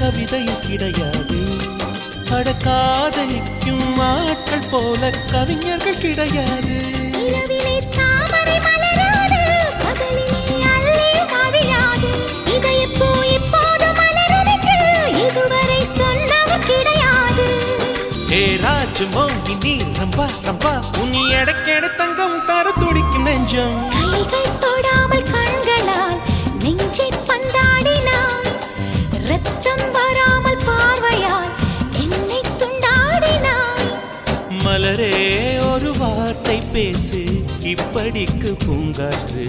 கவிதையும் கிடையாது. அட காதலிக்கும் ஆட்கள் போல கவிஞர்கள் கிடையாது. நீ ரம்பா ரம்பா உன்னை எடக்கெட தங்கம் தர துடிக்கும் நெஞ்சம். கைகள் தொடாமல் கண்களால் நெஞ்சை பந்தாடினாய். ரத்தம் வராமல் பார்வையால் என்னை துண்டாடினாய். மலரே ஒரு வார்த்தை பேசு இப்படிக்கு பூங்காற்று.